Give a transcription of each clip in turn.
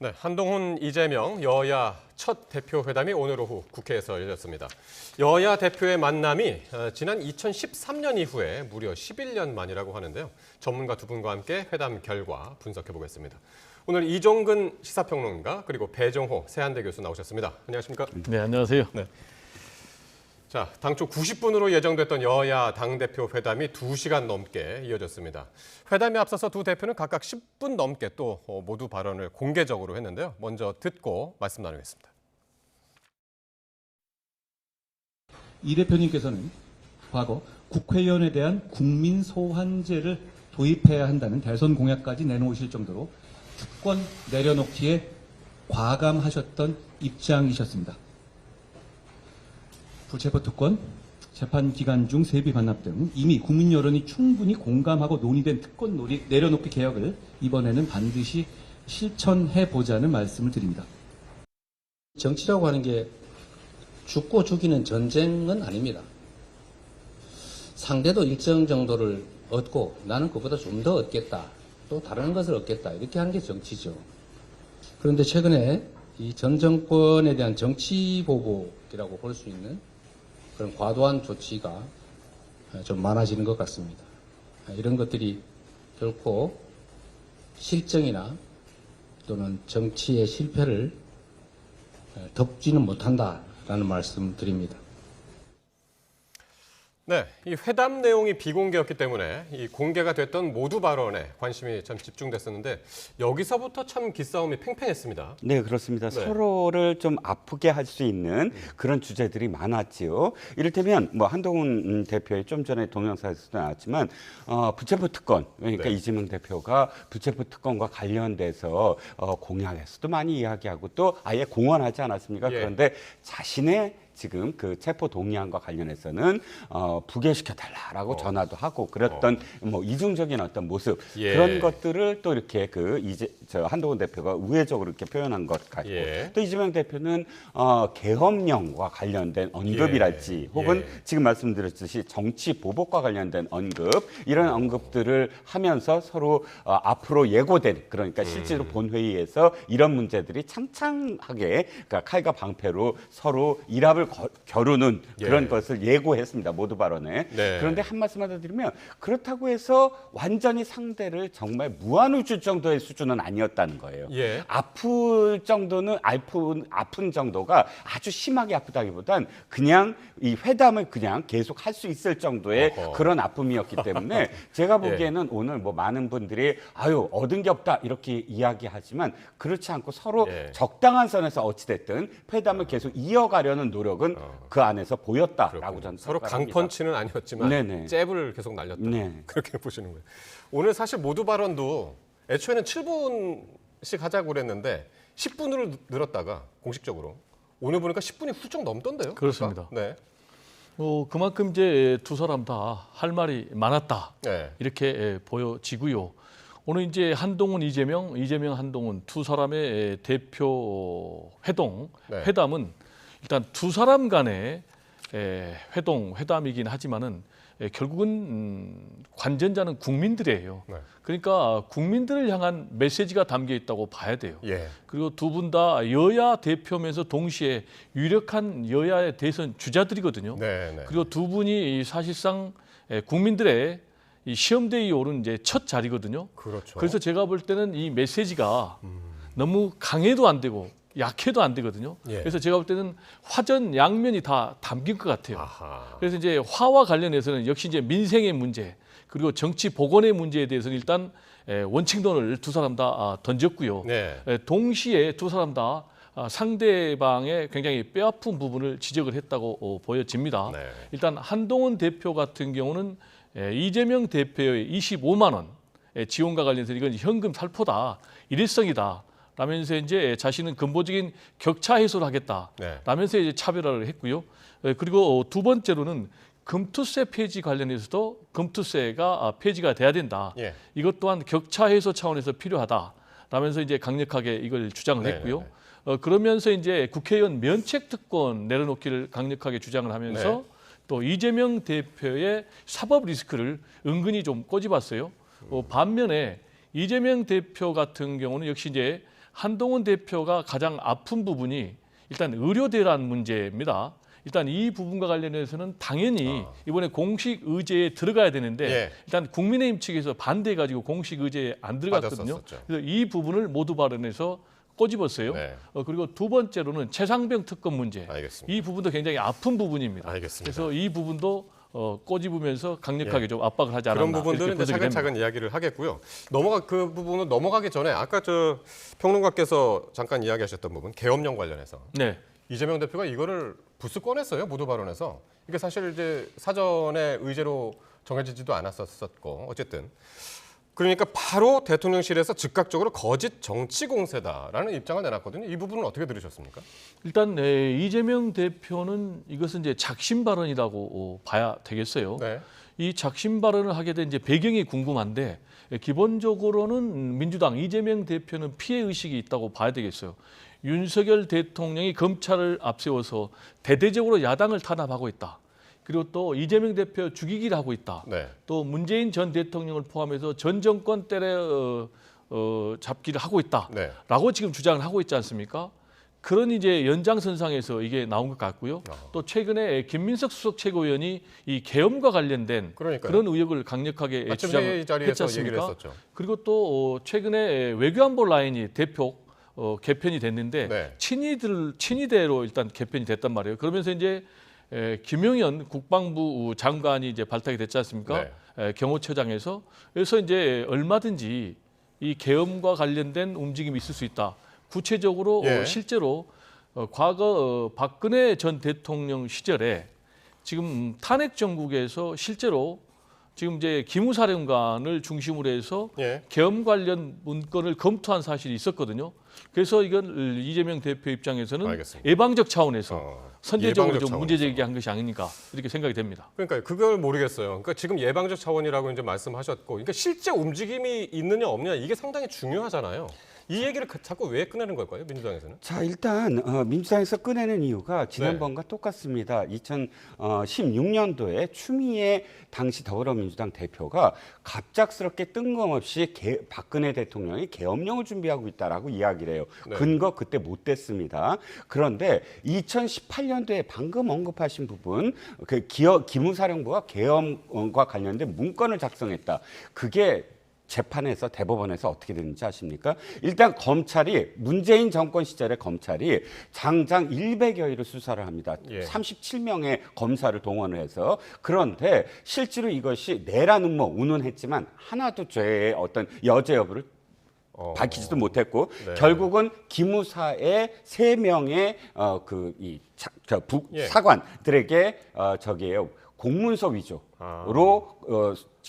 네, 한동훈, 이재명 여야 첫 대표 회담이 오늘 오후 국회에서 열렸습니다. 여야 대표의 만남이 지난 2013년 이후에 무려 11년 만이라고 하는데요. 전문가 두 분과 함께 회담 결과 분석해 보겠습니다. 오늘 이종근 시사평론가 그리고 배정호 세한대 교수 나오셨습니다. 안녕하십니까? 네, 안녕하세요. 네. 자, 당초 90분으로 예정됐던 여야 당대표 회담이 2시간 넘게 이어졌습니다. 회담에 앞서서 두 대표는 각각 10분 넘게 또 모두 발언을 공개적으로 했는데요. 먼저 듣고 말씀 나누겠습니다. 이 대표님께서는 과거 국회의원에 대한 국민 소환제를 도입해야 한다는 대선 공약까지 내놓으실 정도로 특권 내려놓기에 과감하셨던 입장이셨습니다. 불체포 특권, 재판 기간 중 세비 반납 등 이미 국민 여론이 충분히 공감하고 논의된 특권 내려놓기 개혁을 이번에는 반드시 실천해보자는 말씀을 드립니다. 정치라고 하는 게 죽고 죽이는 전쟁은 아닙니다. 상대도 일정 정도를 얻고 나는 그보다 좀 더 얻겠다. 또 다른 것을 얻겠다. 이렇게 하는 게 정치죠. 그런데 최근에 이 전 정권에 대한 정치 보복이라고 볼 수 있는 그런 과도한 조치가 좀 많아지는 것 같습니다. 이런 것들이 결코 실정이나 또는 정치의 실패를 덮지는 못한다라는 말씀 드립니다. 네, 이 회담 내용이 비공개였기 때문에 이 공개가 됐던 모두 발언에 관심이 참 집중됐었는데 여기서부터 참 기싸움이 팽팽했습니다. 네, 그렇습니다. 네. 서로를 좀 아프게 할 수 있는 그런 주제들이 많았지요. 이를테면 뭐 한동훈 대표의 좀 전에 동영상에서도 나왔지만 부채포 특권, 그러니까 네. 이재명 대표가 부채포 특권과 관련돼서 공약에서도 많이 이야기하고 또 아예 공언하지 않았습니까? 예. 그런데 자신의 지금 그 체포 동의안과 관련해서는 부결시켜달라라고 전화도 하고 그랬던 뭐 이중적인 어떤 모습 예. 그런 것들을 또 이렇게 저 한동훈 대표가 우회적으로 이렇게 표현한 것 같고 예. 또 이재명 대표는 계엄령과 관련된 언급이랄지 혹은 지금 말씀드렸듯이 정치 보복과 관련된 언급 이런 언급들을 하면서 서로 앞으로 예고된 그러니까 실제로 본회의에서 이런 문제들이 창창하게 그러니까 칼과 방패로 서로 일합을 겨루는 그런 예. 것을 예고했습니다. 모두 발언에. 네. 그런데 한 말씀만 더 드리면 그렇다고 해서 완전히 상대를 정말 무한우주 정도의 수준은 아니었다는 거예요. 예. 아픈 정도는 아픈 정도가 아주 심하게 아프다기보단 그냥 이 회담을 그냥 계속 할 수 있을 정도의 어허. 그런 아픔이었기 때문에 제가 보기에는 오늘 뭐 많은 분들이 아유 얻은 게 없다 이렇게 이야기하지만 그렇지 않고 서로 예. 적당한 선에서 어찌됐든 회담을 계속 이어가려는 노력은 그 안에서 보였다라고 저는 서로 생각합니다. 강펀치는 아니었지만 네네. 잽을 계속 날렸다. 네. 그렇게 보시는 거예요. 오늘 사실 모두 발언도 애초에는 7분씩 하자고 그랬는데 10분으로 늘었다가 공식적으로 오늘 보니까 10분이 훌쩍 넘던데요. 그렇습니다. 네. 그만큼 이제 두 사람 다 할 말이 많았다. 네. 이렇게 보여지고요. 오늘 이제 한동훈, 이재명, 한동훈 두 사람의 대표 네. 회담은 일단 두 사람 간의 회담이긴 하지만은 결국은 관전자는 국민들이에요. 네. 그러니까 국민들을 향한 메시지가 담겨 있다고 봐야 돼요. 예. 그리고 두 분 다 여야 대표면서 동시에 유력한 여야의 대선 주자들이거든요. 네. 네. 그리고 두 분이 사실상 국민들의 이 시험대에 오른 이제 첫 자리거든요. 그렇죠. 그래서 제가 볼 때는 이 메시지가 너무 강해도 안 되고 약해도 안 되거든요. 예. 그래서 제가 볼 때는 화전 양면이 다 담긴 것 같아요. 아하. 그래서 이제 화와 관련해서는 역시 이제 민생의 문제 그리고 정치 복원의 문제에 대해서는 일단 원칙론을 두 사람 다 던졌고요. 네. 동시에 두 사람 다 상대방의 굉장히 뼈아픈 부분을 지적을 했다고 보여집니다. 네. 일단 한동훈 대표 같은 경우는 이재명 대표의 25만 원 지원과 관련해서 이건 현금 살포다, 일회성이다. 라면서 이제 자신은 근본적인 격차 해소를 하겠다. 네. 라면서 이제 차별화를 했고요. 그리고 두 번째로는 금투세 폐지 관련해서도 금투세가 폐지가 돼야 된다. 예. 이것 또한 격차 해소 차원에서 필요하다. 라면서 이제 강력하게 이걸 주장을 네, 했고요. 네, 그러면서 이제 국회의원 면책 특권 내려놓기를 강력하게 주장을 하면서 네. 또 이재명 대표의 사법 리스크를 은근히 좀 꼬집었어요. 반면에 이재명 대표 같은 경우는 역시 이제 한동훈 대표가 가장 아픈 부분이 일단 의료 대란 문제입니다. 일단 이 부분과 관련해서는 당연히 이번에 공식 의제에 들어가야 되는데 예. 일단 국민의힘 측에서 반대해가지고 공식 의제에 안 들어갔거든요. 빠졌었죠. 그래서 이 부분을 모두 발언해서 꼬집었어요. 네. 그리고 두 번째로는 최상병 특검 문제. 알겠습니다. 이 부분도 굉장히 아픈 부분입니다. 알겠습니다. 그래서 이 부분도 꼬집으면서 강력하게 좀 압박을 하지 않았나. 그런 부분들은 이렇게 이제 분석이 됩니다. 차근차근 이야기를 하겠고요. 그 부분은 넘어가기 전에 아까 저 평론가께서 잠깐 이야기하셨던 부분 계엄령 관련해서 네. 이재명 대표가 이거를 부스 꺼냈어요. 모두 발언에서. 이게 사실 이제 사전에 의제로 정해지지도 않았었고 어쨌든 그러니까 바로 대통령실에서 즉각적으로 거짓 정치 공세다라는 입장을 내놨거든요. 이 부분은 어떻게 들으셨습니까? 일단 이재명 대표는 이것은 이제 작심 발언이라고 봐야 되겠어요. 네. 이 작심 발언을 하게 된 이제 배경이 궁금한데 기본적으로는 민주당 이재명 대표는 피해 의식이 있다고 봐야 되겠어요. 윤석열 대통령이 검찰을 앞세워서 대대적으로 야당을 탄압하고 있다. 그리고 또 이재명 대표 죽이기를 하고 있다. 네. 또 문재인 전 대통령을 포함해서 전 정권 때려 잡기를 하고 있다라고 네. 지금 주장을 하고 있지 않습니까? 그런 이제 연장선상에서 이게 나온 것 같고요. 또 최근에 김민석 수석 최고위원이 이 계엄과 관련된 그러니까요. 그런 의혹을 강력하게 아침 주장을 회의 자리에서 했지 얘기를 않습니까? 했었죠. 그리고 또 최근에 외교안보 라인이 대폭 개편이 됐는데 네. 친위대로 일단 개편이 됐단 말이에요. 그러면서 이제 김용현 국방부 장관이 이제 발탁이 됐지 않습니까? 경호처장에서 그래서 이제 얼마든지 이 계엄과 관련된 움직임이 있을 수 있다. 구체적으로 예. 실제로 과거 박근혜 전 대통령 시절에 지금 탄핵 정국에서 실제로 지금 이제 기무사령관을 중심으로 해서 예. 계엄 관련 문건을 검토한 사실이 있었거든요. 그래서 이건 이재명 대표 입장에서는 알겠습니다. 예방적 차원에서 선제적으로 예방적 좀 문제 차원에서. 제기한 것이 아닌가 이렇게 생각이 됩니다. 그러니까 그걸 모르겠어요. 그러니까 지금 예방적 차원이라고 이제 말씀하셨고, 그러니까 실제 움직임이 있느냐 없느냐 이게 상당히 중요하잖아요. 이 얘기를 자꾸 왜 꺼내는 걸까요, 민주당에서는? 자, 일단 민주당에서 꺼내는 이유가 지난번과 똑같습니다. 2016년도에 추미애 당시 더불어민주당 대표가 갑작스럽게 뜬금없이 박근혜 대통령이 계엄령을 준비하고 있다라고 이야기를 해요. 네. 근거 그때 못 댔습니다. 그런데 2018년도에 방금 언급하신 부분, 그 기무사령부가 계엄과 관련된 문건을 작성했다. 그게 재판에서 대법원에서 어떻게 됐는지 아십니까? 일단 검찰이 문재인 정권 시절에 검찰이 장장 100여일을 수사를 합니다. 예. 37명의 검사를 동원을 해서 그런데 실제로 이것이 내란 음모 운운했지만 하나도 죄의 어떤 여죄 여부를 밝히지도 못했고 네. 결국은 기무사의 3명의 예. 사관들에게 저기에요. 공문서 위조로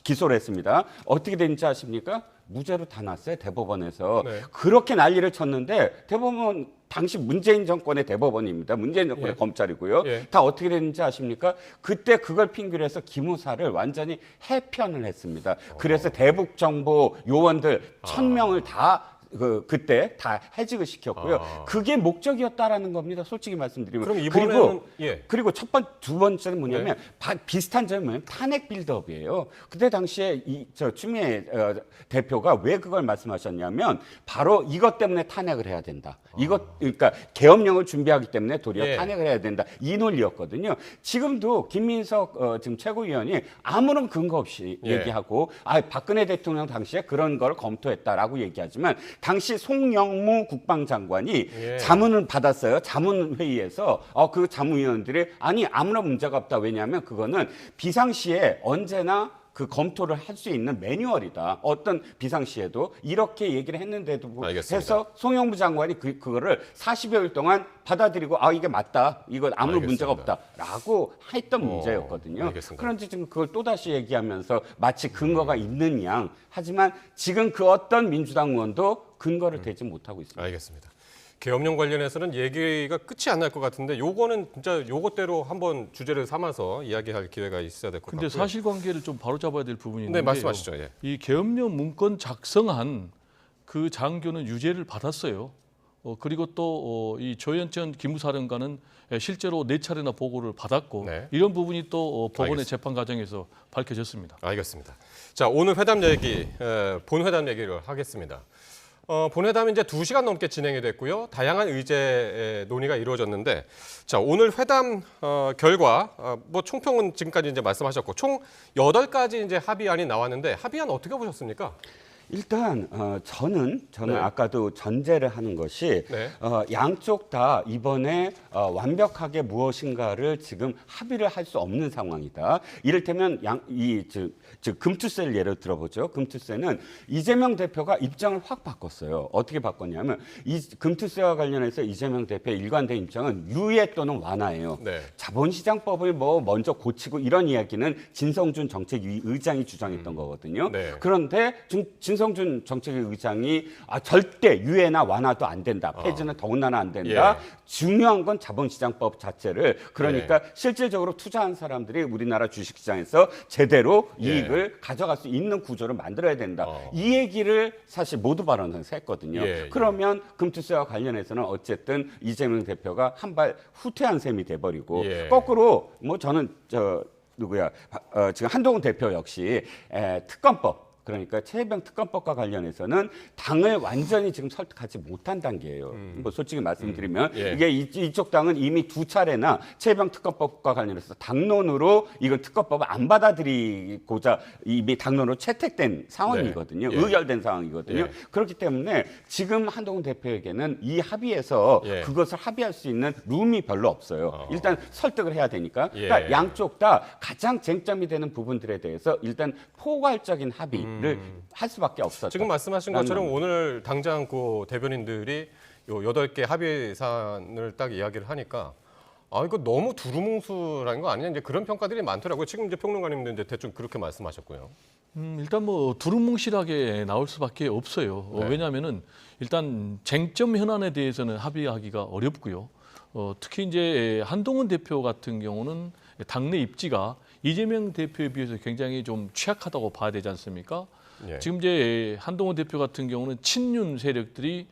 기소를 했습니다. 어떻게 됐는지 아십니까? 무죄로 다 났어요. 대법원에서. 네. 그렇게 난리를 쳤는데 대법원 당시 문재인 정권의 대법원입니다. 문재인 정권의 예. 검찰이고요. 예. 다 어떻게 됐는지 아십니까? 그때 그걸 핑계로 해서 기무사를 완전히 해편을 했습니다. 그래서 대북정보 요원들 1000명을 다 그때 다 해직을 시켰고요. 그게 목적이었다라는 겁니다. 솔직히 말씀드리면. 그럼 이번에는 그리고 두 번째는 뭐냐면 비슷한 점이 뭐냐면 탄핵 빌드업이에요. 그때 당시에 추미애 대표가 왜 그걸 말씀하셨냐면 바로 이것 때문에 탄핵을 해야 된다. 그러니까 계엄령을 준비하기 때문에 도리어 탄핵을 해야 된다. 이 논리였거든요. 지금도 김민석 지금 최고위원이 아무런 근거 없이 얘기하고 박근혜 대통령 당시에 그런 걸 검토했다라고 얘기하지만 당시 송영무 국방장관이 자문을 받았어요. 자문회의에서 그 자문위원들이 아무런 문제가 없다. 왜냐하면 그거는 비상시에 언제나 그 검토를 할 수 있는 매뉴얼이다. 어떤 비상시에도 이렇게 얘기를 했는데도 해서 송영무 장관이 그거를 40여일 동안 받아들이고 이게 맞다. 이건 아무 문제가 없다라고 했던 문제였거든요. 알겠습니다. 그런데 지금 그걸 또다시 얘기하면서 마치 근거가 있는 양 하지만 지금 그 어떤 민주당 의원도 근거를 대지 못하고 있습니다. 알겠습니다. 계엄령 관련해서는 얘기가 끝이 안 날 것 같은데 요거는 진짜 요것대로 한번 주제를 삼아서 이야기할 기회가 있어야 될 것 같고요. 근데 사실관계를 좀 바로잡아야 될 부분이 있는데 네, 말씀하시죠. 예. 이 계엄령 문건 작성한 그 장교는 유죄를 받았어요. 그리고 또 이 조현천 기무사령관은 실제로 4차례나 보고를 받았고 이런 부분이 또 법원의 재판 과정에서 밝혀졌습니다. 알겠습니다. 자, 오늘 회담 얘기, 본 회담 얘기를 하겠습니다. 본회담이 이제 2시간 넘게 진행이 됐고요. 다양한 의제 논의가 이루어졌는데, 자, 오늘 회담 결과 뭐 총평은 지금까지 이제 말씀하셨고 총 8가지 이제 합의안이 나왔는데 합의안 어떻게 보셨습니까? 일단 저는 네. 아까도 전제를 하는 것이 네. 양쪽 다 이번에 완벽하게 무엇인가를 지금 합의를 할 수 없는 상황이다. 이를테면 즉 금투세를 예를 들어보죠. 금투세는 이재명 대표가 입장을 확 바꿨어요. 어떻게 바꿨냐면 이 금투세와 관련해서 이재명 대표의 일관된 입장은 유예 또는 완화예요. 네. 자본시장법을 뭐 먼저 고치고 이런 이야기는 진성준 정책위 의장이 주장했던 거거든요. 네. 그런데 진성준 정책위 의장이 절대 유예나 완화도 안 된다. 폐지는 더군다나 안 된다. 예. 중요한 건 자본시장법 자체를 그러니까 실질적으로 투자한 사람들이 우리나라 주식시장에서 제대로 이익을 가져갈 수 있는 구조를 만들어야 된다. 이 얘기를 사실 모두 발언에서 했거든요. 그러면 금투세와 관련해서는 어쨌든 이재명 대표가 한 발 후퇴한 셈이 돼버리고 거꾸로 뭐 저는 지금 한동훈 대표 역시 특검법 그러니까 최혜병 특검법과 관련해서는 당을 완전히 지금 설득하지 못한 단계예요. 뭐 솔직히 말씀드리면 이게 이쪽 당은 이미 2차례나 최혜병 특검법과 관련해서 당론으로 이건 특검법을 안 받아들이고자 이미 당론으로 채택된 상황이거든요. 의결된 상황이거든요. 그렇기 때문에 지금 한동훈 대표에게는 이 합의에서 그것을 합의할 수 있는 룸이 별로 없어요. 일단 설득을 해야 되니까. 그러니까 양쪽 다 가장 쟁점이 되는 부분들에 대해서 일단 포괄적인 합의 를 할 수밖에 없었다. 지금 말씀하신 것처럼 오늘 당장 그 대변인들이 요 8개 합의 사안을 딱 이야기를 하니까 이거 너무 두루뭉술한 거 아니냐 이제 그런 평가들이 많더라고요. 지금 이제 평론가님도 이제 대충 그렇게 말씀하셨고요. 일단 뭐 두루뭉실하게 나올 수밖에 없어요. 왜냐하면은 일단 쟁점 현안에 대해서는 합의하기가 어렵고요. 특히 이제 한동훈 대표 같은 경우는 당내 입지가 이재명 대표에 비해서 굉장히 좀 취약하다고 봐야 되지 않습니까? 지금 이제 한동훈 대표 같은 경우는 친윤 세력들이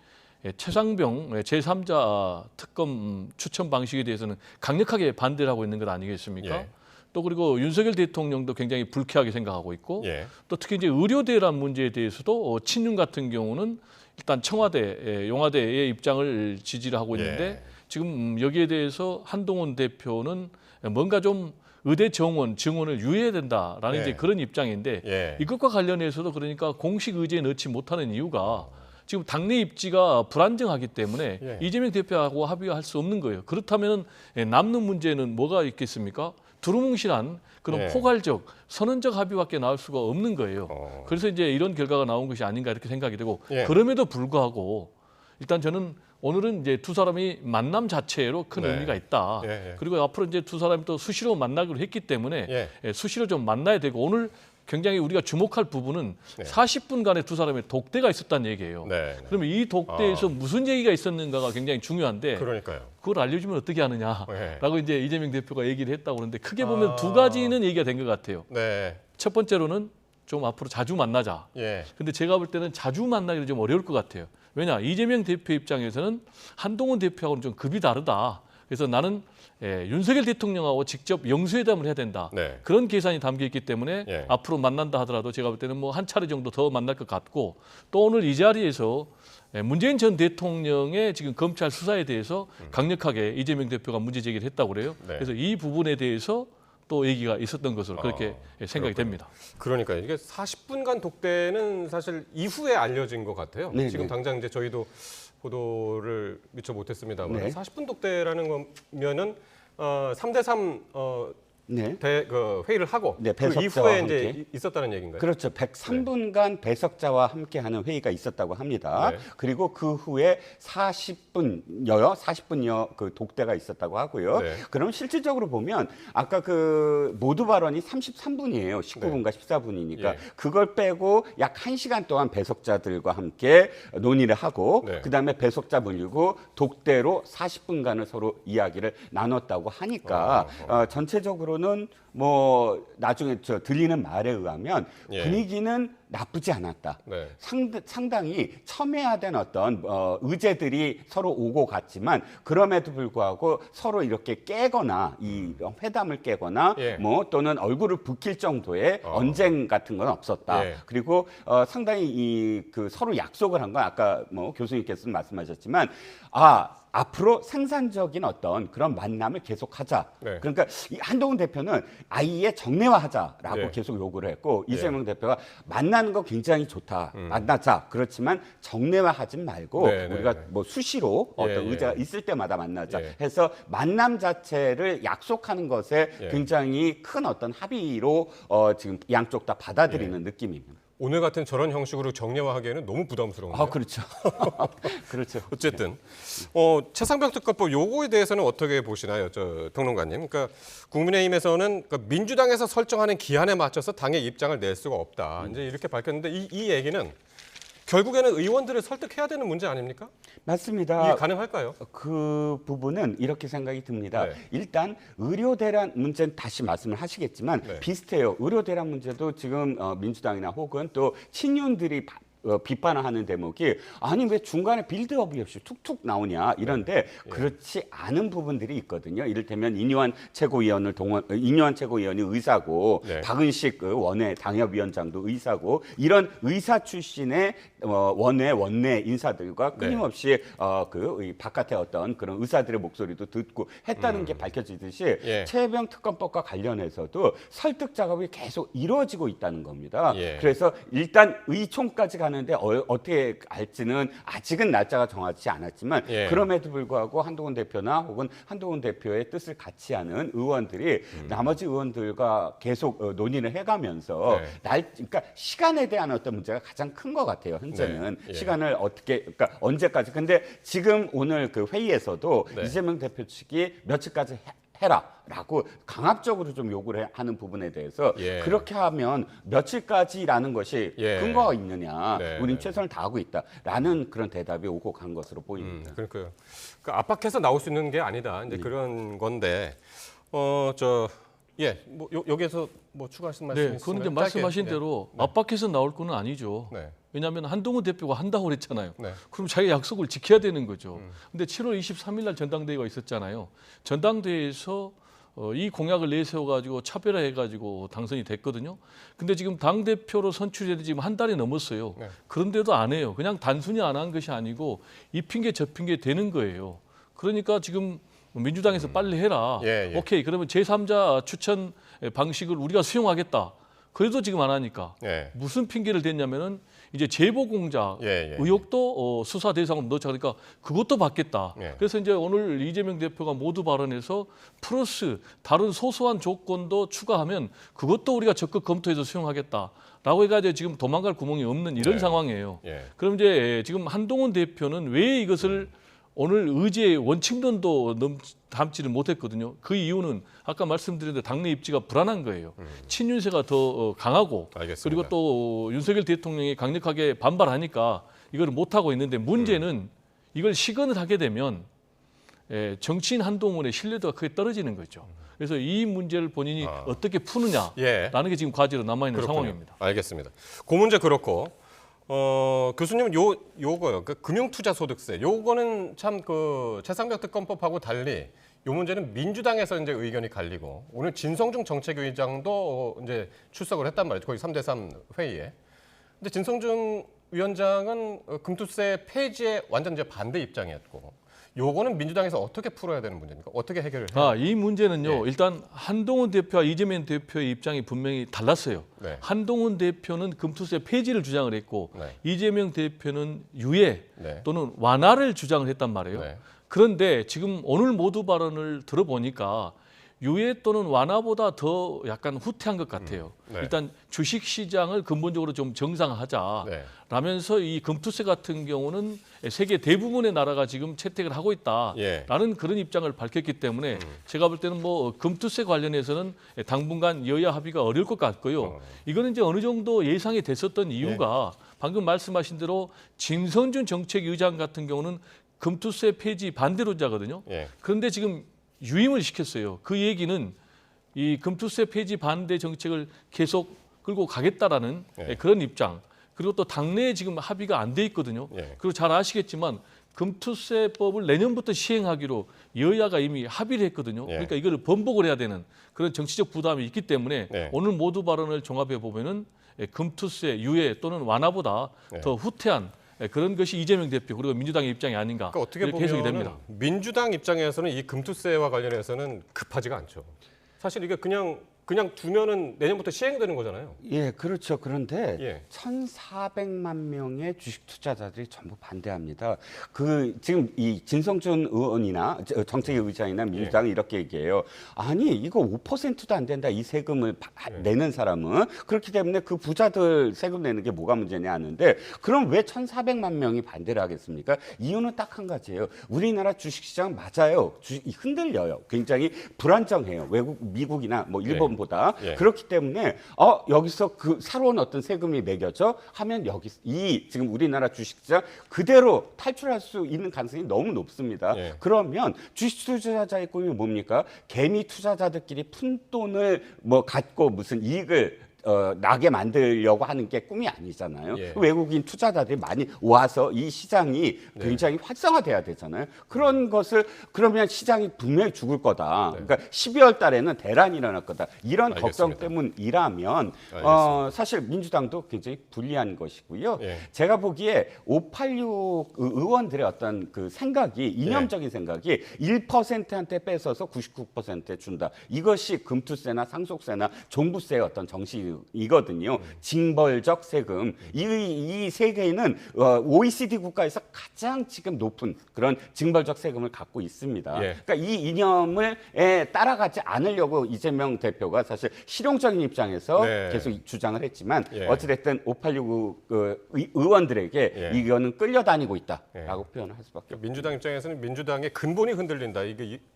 최상병 제3자 특검 추천 방식에 대해서는 강력하게 반대를 하고 있는 것 아니겠습니까? 또 그리고 윤석열 대통령도 굉장히 불쾌하게 생각하고 있고 또 특히 이제 의료 대란 문제에 대해서도 친윤 같은 경우는 일단 청와대, 용화대의 입장을 지지를 하고 있는데 지금 여기에 대해서 한동훈 대표는 뭔가 좀 의대 증원을 유예해야 된다라는 이제 그런 입장인데 이것과 관련해서도 그러니까 공식 의제에 넣지 못하는 이유가 지금 당내 입지가 불안정하기 때문에 이재명 대표하고 합의할 수 없는 거예요. 그렇다면 남는 문제는 뭐가 있겠습니까? 두루뭉실한 그런 포괄적 선언적 합의밖에 나올 수가 없는 거예요. 그래서 이제 이런 결과가 나온 것이 아닌가 이렇게 생각이 되고 그럼에도 불구하고 일단 저는 오늘은 이제 두 사람이 만남 자체로 큰 의미가 있다. 그리고 앞으로 이제 두 사람이 또 수시로 만나기로 했기 때문에 수시로 좀 만나야 되고 오늘 굉장히 우리가 주목할 부분은 40분간의 두 사람의 독대가 있었다는 얘기예요. 그러면 이 독대에서 무슨 얘기가 있었는가가 굉장히 중요한데 그러니까요. 그걸 알려주면 어떻게 하느냐라고 이제 이재명 대표가 얘기를 했다고 그러는데 크게 보면 두 가지는 얘기가 된 것 같아요. 첫 번째로는 좀 앞으로 자주 만나자. 근데 제가 볼 때는 자주 만나기는 좀 어려울 것 같아요. 왜냐 이재명 대표 입장에서는 한동훈 대표하고는 좀 급이 다르다. 그래서 나는 윤석열 대통령하고 직접 영수회담을 해야 된다. 그런 계산이 담겨 있기 때문에 앞으로 만난다 하더라도 제가 볼 때는 뭐 한 차례 정도 더 만날 것 같고 또 오늘 이 자리에서 문재인 전 대통령의 지금 검찰 수사에 대해서 강력하게 이재명 대표가 문제 제기를 했다고 그래요. 그래서 이 부분에 대해서 또 얘기가 있었던 것으로 그렇게 생각이 됩니다. 그러니까요. 이게 40분간 독대는 사실 이후에 알려진 것 같아요. 지금 당장 이제 저희도 보도를 미처 못했습니다만 40분 독대라는 거면은 3대3 회의를 하고 그 이후에 이제 있었다는 얘기인가요? 그렇죠. 103분간 배석자와 함께하는 회의가 있었다고 합니다. 그리고 그 후에 40분여 그 독대가 있었다고 하고요. 그럼 실질적으로 보면 아까 그 모두 발언이 33분이에요. 19분과 14분이니까 그걸 빼고 약 1시간 동안 배석자들과 함께 논의를 하고 그다음에 배석자 물리고 독대로 40분간을 서로 이야기를 나눴다고 하니까 전체적으로는 뭐 나중에 들리는 말에 의하면 분위기는 나쁘지 않았다. 네. 상당히 첨예화된 어떤 의제들이 서로 오고 갔지만 그럼에도 불구하고 서로 이렇게 깨거나 이 회담을 깨거나 예. 뭐 또는 얼굴을 붉힐 정도의 언쟁 같은 건 없었다. 예. 그리고 상당히 그 서로 약속을 한 건 아까 뭐 교수님께서 말씀하셨지만 앞으로 생산적인 어떤 그런 만남을 계속하자. 네. 그러니까 이 한동훈 대표는 아예 정례화하자라고 네. 계속 요구를 했고 이재명 대표가 만나는 거 굉장히 좋다. 만나자. 그렇지만 정례화하지 말고 네, 네, 우리가 네. 뭐 수시로 어떤 예. 의제가 있을 때마다 만나자. 예. 해서 만남 자체를 약속하는 것에 예. 굉장히 큰 어떤 합의로 지금 양쪽 다 받아들이는 느낌입니다. 오늘 같은 저런 형식으로 정례화하기에는 너무 부담스러운데요. 그렇죠. 그렇죠. 어쨌든 최상병 특검법 요거에 대해서는 어떻게 보시나요, 저 평론가님? 그러니까 국민의힘에서는 그러니까 민주당에서 설정하는 기한에 맞춰서 당의 입장을 낼 수가 없다. 이제 이렇게 밝혔는데 이 얘기는 결국에는 의원들을 설득해야 되는 문제 아닙니까? 맞습니다. 이게 가능할까요? 그 부분은 이렇게 생각이 듭니다. 네. 일단 의료 대란 문제는 다시 말씀을 하시겠지만 네. 비슷해요. 의료 대란 문제도 지금 민주당이나 혹은 또 친윤들이 비판을 하는 대목이 아니 왜 중간에 빌드업이 없이 툭툭 나오냐 이런데 그렇지 않은 부분들이 있거든요. 이를테면 인유한 최고위원이 의사고 네. 박은식 그 원외 당협위원장도 의사고 이런 의사 출신의 원내 인사들과 끊임없이 이 바깥의 어떤 그런 의사들의 목소리도 듣고 했다는 게 밝혀지듯이 예. 최혜병 특검법과 관련해서도 설득 작업이 계속 이루어지고 있다는 겁니다. 예. 그래서 일단 의총까지 가는데 어떻게 할지는 아직은 날짜가 정하지 않았지만 예. 그럼에도 불구하고 한동훈 대표나 혹은 한동훈 대표의 뜻을 같이 하는 의원들이 나머지 의원들과 계속 논의를 해가면서 네. 그러니까 시간에 대한 어떤 문제가 가장 큰 것 같아요. 현재는 네. 예. 시간을 그러니까 언제까지? 근데 지금 오늘 그 회의에서도 네. 이재명 대표 측이 며칠까지 해라라고 강압적으로 좀 요구를 하는 부분에 대해서 예. 그렇게 하면 며칠까지라는 것이 예. 근거가 있느냐? 네, 우린 네. 최선을 다하고 있다라는 그런 대답이 오고 간 것으로 보입니다. 그러니까 그 압박해서 나올 수 있는 게 아니다. 이제 그런 건데 뭐 여기에서 뭐 추가하신 말씀 네, 있으면 그건 이제 짧게. 말씀하신 네. 대로 압박해서 나올 거는 아니죠. 네. 왜냐하면 한동훈 대표가 한다고 그랬잖아요. 네. 그럼 자기 약속을 지켜야 되는 거죠. 근데 7월 23일 날 전당대회가 있었잖아요. 전당대회에서 이 공약을 내세워가지고 차별화해가지고 당선이 됐거든요. 근데 지금 당대표로 선출이 지금 한 달이 넘었어요. 네. 그런데도 안 해요. 그냥 단순히 안 한 것이 아니고 이 핑계 저 핑계 되는 거예요. 그러니까 지금 민주당에서 빨리 해라. 예, 예. 오케이. 그러면 제3자 추천 방식을 우리가 수용하겠다. 그래도 지금 안 하니까 예. 무슨 핑계를 댔냐면은 이제 제보 공작 예, 예. 의혹도 수사 대상으로 넣자 그러니까 그것도 받겠다. 예. 그래서 이제 오늘 이재명 대표가 모두 발언해서 플러스 다른 소소한 조건도 추가하면 그것도 우리가 적극 검토해서 수용하겠다라고 해가지고 지금 도망갈 구멍이 없는 이런 네. 상황이에요. 예. 그럼 이제 지금 한동훈 대표는 왜 이것을 오늘 의제의 원칙론도 담지를 못했거든요. 그 이유는 아까 말씀드린 대로 당내 입지가 불안한 거예요. 친윤세가 더 강하고 알겠습니다. 그리고 또 윤석열 대통령이 강력하게 반발하니까 이걸 못하고 있는데 문제는 이걸 시건을 하게 되면 정치인 한동훈의 신뢰도가 크게 떨어지는 거죠. 그래서 이 문제를 본인이 어떻게 푸느냐라는 예. 게 지금 과제로 남아있는 그렇군요. 상황입니다. 알겠습니다. 그 문제 그렇고 교수님은 요거요. 그 금융투자소득세. 요거는 참 그 최상병 특검법하고 달리 요 문제는 민주당에서 이제 의견이 갈리고 오늘 진성중 정책위원장도 이제 출석을 했단 말이죠. 거의 3대3 회의에. 근데 진성중 위원장은 금투세 폐지에 완전 이제 반대 입장이었고 요거는 민주당에서 어떻게 풀어야 되는 문제입니까? 어떻게 해결을 해요? 이 문제는요. 예. 일단 한동훈 대표와 이재명 대표의 입장이 분명히 달랐어요. 네. 한동훈 대표는 금투세 폐지를 주장을 했고 네. 이재명 대표는 유예 네. 또는 완화를 주장을 했단 말이에요. 네. 그런데 지금 오늘 모두 발언을 들어보니까 유예 또는 완화보다 더 약간 후퇴한 것 같아요. 네. 일단 주식 시장을 근본적으로 좀 정상화하자. 네. 라면서 이 금투세 같은 경우는 세계 대부분의 나라가 지금 채택을 하고 있다라는 예. 그런 입장을 밝혔기 때문에 제가 볼 때는 뭐 금투세 관련해서는 당분간 여야 합의가 어려울 것 같고요. 이거는 이제 어느 정도 예상이 됐었던 이유가 방금 말씀하신 대로 진성준 정책위의장 같은 경우는 금투세 폐지 반대론자거든요. 예. 그런데 지금 유임을 시켰어요. 그 얘기는 이 금투세 폐지 반대 정책을 계속 끌고 가겠다라는 예. 그런 입장. 그리고 또 당내에 지금 합의가 안 돼 있거든요. 예. 그리고 잘 아시겠지만 금투세법을 내년부터 시행하기로 여야가 이미 합의를 했거든요. 예. 그러니까 이거를 번복을 해야 되는 그런 정치적 부담이 있기 때문에 네. 오늘 모두 발언을 종합해 보면은 금투세 유예 또는 완화보다 네. 더 후퇴한 그런 것이 이재명 대표 그리고 민주당의 입장이 아닌가 그러니까 어떻게 이렇게 해석이 보면 됩니다. 민주당 입장에서는 이 금투세와 관련해서는 급하지가 않죠. 사실 이게 그냥 두면은 내년부터 시행되는 거잖아요. 예, 그렇죠. 그런데 예. 1,400만 명의 주식 투자자들이 전부 반대합니다. 지금 이 진성준 의원이나 정책위 의장이나 민주당이 이렇게 얘기해요. 아니, 이거 5%도 안 된다. 이 세금을 내는 사람은. 그렇기 때문에 그 부자들 세금 내는 게 뭐가 문제냐 하는데 그럼 왜 1,400만 명이 반대를 하겠습니까? 이유는 딱 한 가지예요. 우리나라 주식시장 맞아요. 주식이 흔들려요. 굉장히 불안정해요. 미국이나 뭐 일본 보다 예. 그렇기 때문에 여기서 그 새로운 어떤 세금이 매겨져 하면 지금 우리나라 주식시장 그대로 탈출할 수 있는 가능성이 너무 높습니다. 예. 그러면 주식 투자자의 꿈이 뭡니까? 개미 투자자들끼리 푼돈을 갖고 무슨 이익을 나게 만들려고 하는 게 꿈이 아니잖아요. 예. 외국인 투자자들이 많이 와서 이 시장이 굉장히 활성화돼야 되잖아요. 그런 것을 그러면 시장이 분명히 죽을 거다. 그러니까 12월 달에는 대란이 일어날 거다. 이런 걱정 알겠습니다. 때문이라면 알겠습니다. 사실 민주당도 굉장히 불리한 것이고요. 예. 제가 보기에 586 의원들의 어떤 그 생각이 이념적인 생각이 1%한테 뺏어서 99%에 준다. 이것이 금투세나 상속세나 종부세의 어떤 정신이거든요. 징벌적 세금. 이 세계는 OECD 국가에서 가장 지금 높은 그런 징벌적 세금을 갖고 있습니다. 예. 그러니까 이 이념을 따라가지 않으려고 이재명 대표가 사실 실용적인 입장에서 네. 계속 주장을 했지만 예. 어찌됐든 586 의원들에게 예. 이거는 끌려다니고 있다라고 예. 표현을 할 수밖에 없습니다. 민주당 입장에서는 민주당의 근본이 흔들린다.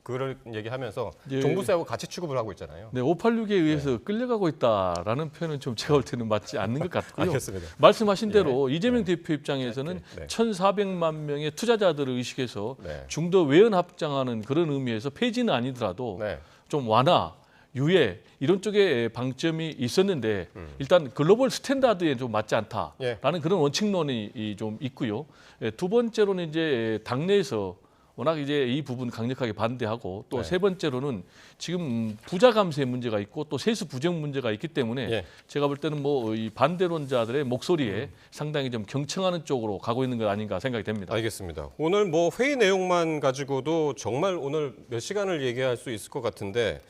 그런 얘기하면서 예. 종부세하고 같이 취급을 하고 있잖아요. 네, 586에 의해서 끌려가고 있다라는 표현은 좀 제가 볼 때는 맞지 않는 것 같고요. 알겠습니다. 말씀하신 대로 이재명 대표 입장에서는 네. 1,400만 명의 투자자들을 의식해서 네. 중도 외연 합장하는 그런 의미에서 폐지는 아니더라도 네. 좀 완화, 유예 이런 쪽에 방점이 있었는데 일단 글로벌 스탠다드에 좀 맞지 않다라는 예. 그런 원칙론이 좀 있고요. 두 번째로는 이제 당내에서 워낙 이제 이 부분 강력하게 반대하고 또 네. 세 번째로는 지금 부자 감세 문제가 있고 또 세수 부정 문제가 있기 때문에 예. 제가 볼 때는 뭐 이 반대론자들의 목소리에 상당히 좀 경청하는 쪽으로 가고 있는 것 아닌가 생각이 됩니다. 알겠습니다. 오늘 뭐 회의 내용만 가지고도 정말 오늘 몇 시간을 얘기할 수 있을 것 같은데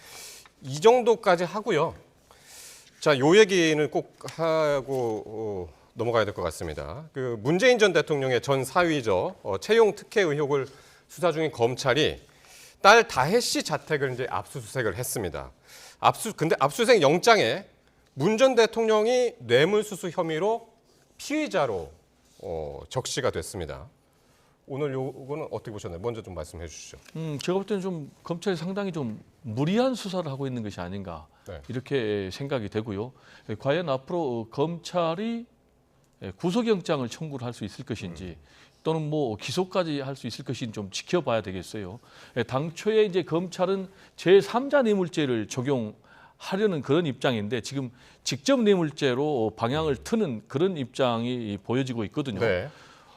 이 정도까지 하고요. 자, 요 얘기는 꼭 하고 넘어가야 될 것 같습니다. 그 문재인 전 대통령의 전 사위죠. 채용 특혜 의혹을 수사 중인 검찰이 딸 다혜 씨 자택을 이제 압수수색을 했습니다. 근데 압수수색 영장에 문 전 대통령이 뇌물수수 혐의로 피의자로 적시가 됐습니다. 오늘 요거는 어떻게 보셨나요? 먼저 좀 말씀해 주시죠. 제가 볼 때는 좀 검찰이 상당히 좀 무리한 수사를 하고 있는 것이 아닌가 네. 이렇게 생각이 되고요. 과연 앞으로 검찰이 구속영장을 청구를 할 수 있을 것인지 또는 뭐 기소까지 할 수 있을 것인지 좀 지켜봐야 되겠어요. 당초에 이제 검찰은 제3자 뇌물죄를 적용하려는 그런 입장인데 지금 직접 뇌물죄로 방향을 트는 그런 입장이 보여지고 있거든요. 네.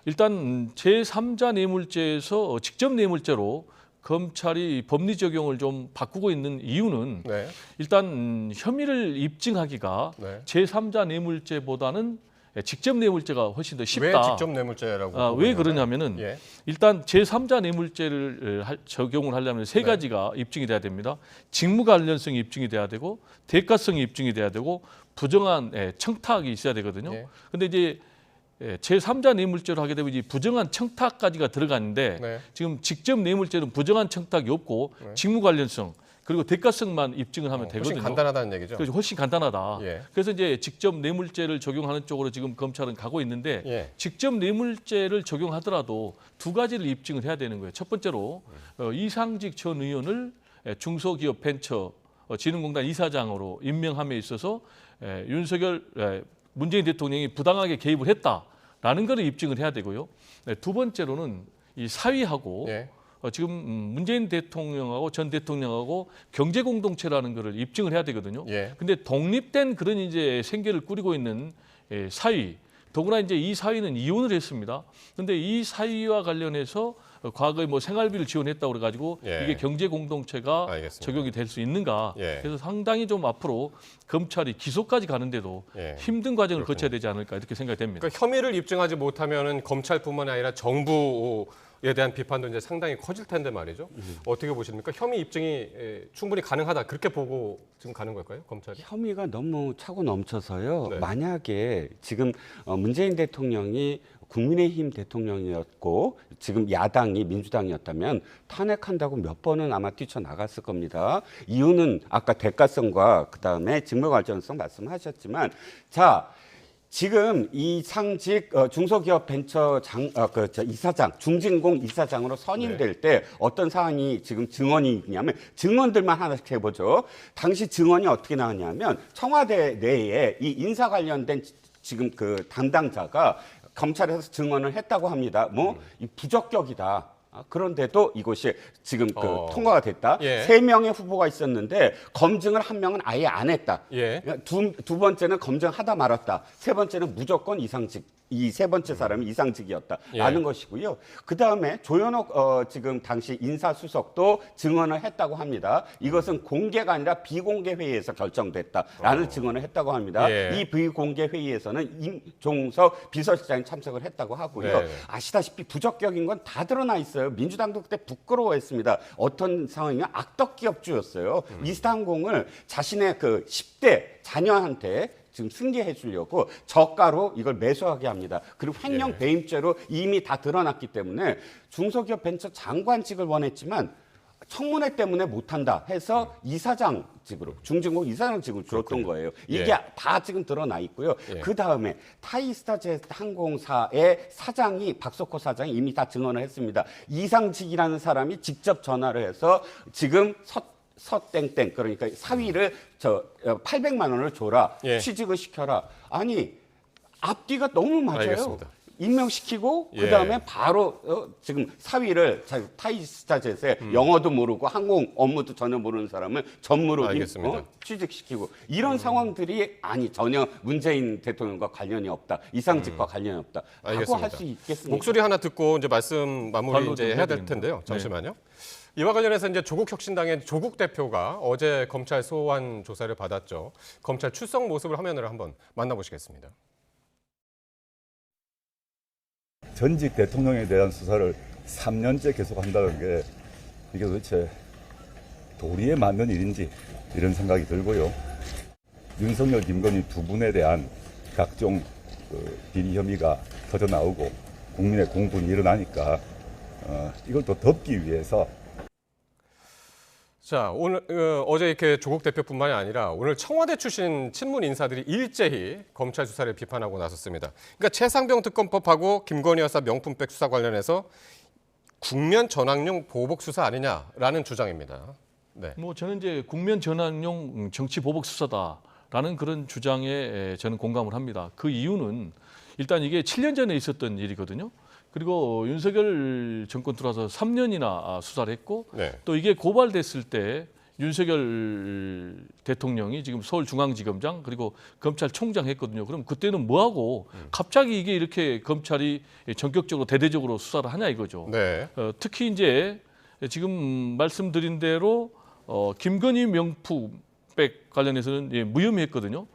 일단 제3자 뇌물죄에서 직접 뇌물죄로 검찰이 법리 적용을 좀 바꾸고 있는 이유는 네. 일단 혐의를 입증하기가 네. 제3자 뇌물죄보다는 직접 뇌물죄가 훨씬 더 쉽다. 왜 직접 뇌물죄라고? 보고 왜 있나요? 그러냐면은 예. 일단 제3자 뇌물죄를 적용을 하려면 세 가지가 입증이 돼야 됩니다. 직무 관련성이 입증이 돼야 되고 대가성이 입증이 돼야 되고 부정한 청탁이 있어야 되거든요. 예. 근데 이제 제3자 뇌물죄로 하게 되면 이제 부정한 청탁까지가 들어가는데 네. 지금 직접 뇌물죄는 부정한 청탁이 없고 직무 관련성 그리고 대가성만 입증을 하면 되거든요. 훨씬 간단하다는 얘기죠. 그래서 훨씬 간단하다. 예. 그래서 이제 직접 뇌물죄를 적용하는 쪽으로 지금 검찰은 가고 있는데 예. 직접 뇌물죄를 적용하더라도 두 가지를 입증을 해야 되는 거예요. 첫 번째로 이상직 전 의원을 중소기업 벤처 진흥공단 이사장으로 임명함에 있어서 문재인 대통령이 부당하게 개입을 했다라는 것을 입증을 해야 되고요. 두 번째로는 이 사위하고 예. 지금 문재인 대통령하고 전 대통령하고 경제 공동체라는 것을 입증을 해야 되거든요. 예. 근데 독립된 그런 이제 생계를 꾸리고 있는 사위, 더구나 이제 이 사위는 이혼을 했습니다. 근데 이 사위와 관련해서 과거에 뭐 생활비를 지원했다고 그래가지고 예. 이게 경제 공동체가 알겠습니다. 적용이 될 수 있는가? 예. 그래서 상당히 좀 앞으로 검찰이 기소까지 가는데도 예. 힘든 과정을 그렇군요. 거쳐야 되지 않을까 이렇게 생각이 됩니다. 그러니까 혐의를 입증하지 못하면은 검찰뿐만 아니라 정부에 대한 비판도 이제 상당히 커질 텐데 말이죠. 어떻게 보십니까? 혐의 입증이 충분히 가능하다 그렇게 보고 지금 가는 걸까요, 검찰이? 혐의가 너무 차고 넘쳐서요. 네. 만약에 지금 문재인 대통령이 국민의힘 대통령이었고 지금 야당이 민주당이었다면 탄핵한다고 몇 번은 아마 뛰쳐나갔을 겁니다. 이유는 아까 대가성과 그다음에 직무관련성 말씀하셨지만 자 지금 이상직 중소기업 벤처 이사장, 중진공 이사장으로 선임될 때 어떤 사안이 지금 증언이 있냐면 증언들만 하나씩 해보죠. 당시 증언이 어떻게 나왔냐면 청와대 내에 이 인사 관련된 지금 그 담당자가 검찰에서 증언을 했다고 합니다. 이 부적격이다. 그런데도 이것이 지금 통과가 됐다. 예. 3명의 후보가 있었는데 검증을 1명은 아예 안 했다. 예. 두 번째는 검증하다 말았다. 세 번째는 무조건 이상직. 이 세 번째 사람이 이상직이었다라는 예. 것이고요. 그 다음에 조현옥 지금 당시 인사수석도 증언을 했다고 합니다. 이것은 공개가 아니라 비공개 회의에서 결정됐다라는 증언을 했다고 합니다. 예. 이 비공개 회의에서는 임종석 비서실장이 참석을 했다고 하고요. 네. 아시다시피 부적격인 건 다 드러나 있어요. 민주당도 그때 부끄러워했습니다. 어떤 상황이냐 악덕 기업주였어요. 이스타항공을 자신의 그 10대 자녀한테 지금 승계해 주려고 저가로 이걸 매수하게 합니다. 그리고 횡령 예. 배임죄로 이미 다 드러났기 때문에 중소기업 벤처 장관직을 원했지만 청문회 때문에 못한다 해서 이사장직으로 중진공 이사장직을 줬던 거예요. 이게 예. 다 지금 드러나 있고요. 예. 그 다음에 타이스타제 항공사의 사장이 박석호 사장이 이미 다 증언을 했습니다. 이상직이라는 사람이 직접 전화를 해서 지금 서땡땡 그러니까 사위를 800만 원을 줘라. 예. 취직을 시켜라. 아니 앞뒤가 너무 맞아요. 알겠습니다. 임명시키고 예. 그다음에 바로 지금 사위를 타이스타젯에 영어도 모르고 항공 업무도 전혀 모르는 사람을 전무로 알겠습니다. 취직시키고 이런 상황들이 전혀 문재인 대통령과 관련이 없다. 이상직과 관련이 없다. 라고 알겠습니다. 할 수 있겠습니까? 목소리 하나 듣고 이제 말씀 마무리 발로 이제 좀 해야 될 해드립니다. 텐데요. 잠시만요. 이와 관련해서 이제 조국혁신당의 조국 대표가 어제 검찰 소환 조사를 받았죠. 검찰 출석 모습을 화면으로 한번 만나보시겠습니다. 전직 대통령에 대한 수사를 3년째 계속한다는 게 이게 도대체 도리에 맞는 일인지 이런 생각이 들고요. 윤석열, 김건희 두 분에 대한 각종 비리 혐의가 터져 나오고 국민의 공분이 일어나니까 이걸 또 덮기 위해서 자, 오늘 어제 이렇게 조국 대표뿐만이 아니라 오늘 청와대 출신 친문 인사들이 일제히 검찰 수사를 비판하고 나섰습니다. 그러니까 최상병 특검법하고 김건희 여사 명품백 수사 관련해서 국면 전환용 보복 수사 아니냐라는 주장입니다. 네. 뭐 저는 이제 국면 전환용 정치 보복 수사다라는 그런 주장에 저는 공감을 합니다. 그 이유는 일단 이게 7년 전에 있었던 일이거든요. 그리고 윤석열 정권 들어와서 3년이나 수사를 했고 네. 또 이게 고발됐을 때 윤석열 대통령이 지금 서울중앙지검장 그리고 검찰총장 했거든요. 그럼 그때는 뭐하고 갑자기 이게 이렇게 검찰이 전격적으로 대대적으로 수사를 하냐 이거죠. 네. 특히 이제 지금 말씀드린 대로 김건희 명품백 관련해서는 무혐의했거든요.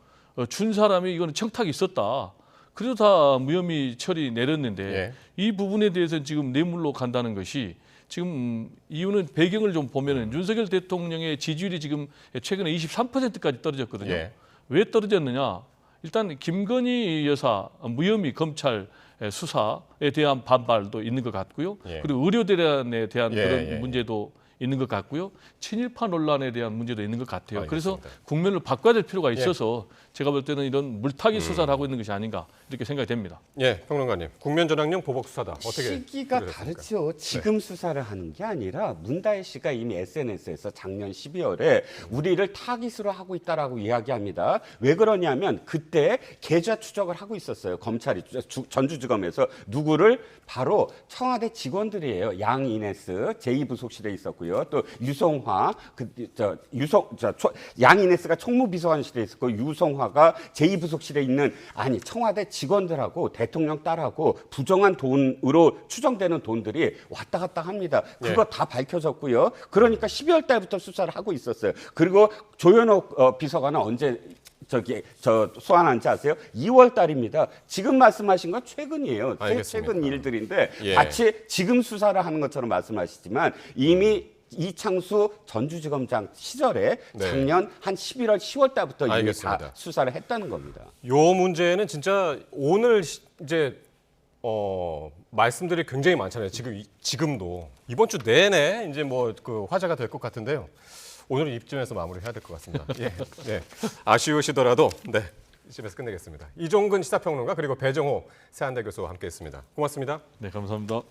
준 사람이 이거는 청탁이 있었다. 그래도 다 무혐의 처리 내렸는데 예. 이 부분에 대해서는 지금 뇌물로 간다는 것이 지금 이유는 배경을 좀 보면은 윤석열 대통령의 지지율이 지금 최근에 23%까지 떨어졌거든요. 예. 왜 떨어졌느냐? 일단 김건희 여사 무혐의 검찰 수사에 대한 반발도 있는 것 같고요. 예. 그리고 의료대란에 대한 예, 그런 예. 문제도 있는 것 같고요. 친일파 논란에 대한 문제도 있는 것 같아요. 그래서 알겠습니다. 국면을 바꿔야 될 필요가 있어서 제가 볼 때는 이런 물타기 수사를 하고 있는 것이 아닌가 이렇게 생각이 됩니다. 예, 평론가님. 국면전환용 보복 수사다. 어떻게 시기가 들으셨습니까? 다르죠. 지금 수사를 하는 게 아니라 문다혜 씨가 이미 SNS에서 작년 12월에 우리를 타깃으로 하고 있다라고 이야기합니다. 왜 그러냐면 그때 계좌 추적을 하고 있었어요. 검찰이 전주지검에서 누구를 바로 청와대 직원들이에요. 양이네스 제2부속실에 있었고요. 또 유성화 양이네스가 총무비서관실에 있었고 유성화가 제2부속실에 있는 청와대 직원들하고 대통령 딸하고 부정한 돈으로 추정되는 돈들이 왔다 갔다 합니다. 그거 다 밝혀졌고요. 그러니까 12월 달부터 수사를 하고 있었어요. 그리고 조현옥 비서관은 언제 소환한지 아세요? 2월 달입니다. 지금 말씀하신 건 최근이에요. 알겠습니다. 최근 일들인데 예. 마치 지금 수사를 하는 것처럼 말씀하시지만 이미 이창수 전주지검장 시절에 네. 작년 한 11월, 10월 달부터 이미 알겠습니다. 다 수사를 했다는 겁니다. 요 문제는 진짜 오늘 이제 말씀들이 굉장히 많잖아요. 지금도 이번 주 내내 이제 뭐 그 화제가 될 것 같은데요. 오늘은 이쯤에서 마무리해야 될 것 같습니다. 예, 네. 아쉬우시더라도 네, 이쯤에서 끝내겠습니다. 이종근 시사평론가 그리고 배정호 세한대 교수와 함께했습니다. 고맙습니다. 네, 감사합니다.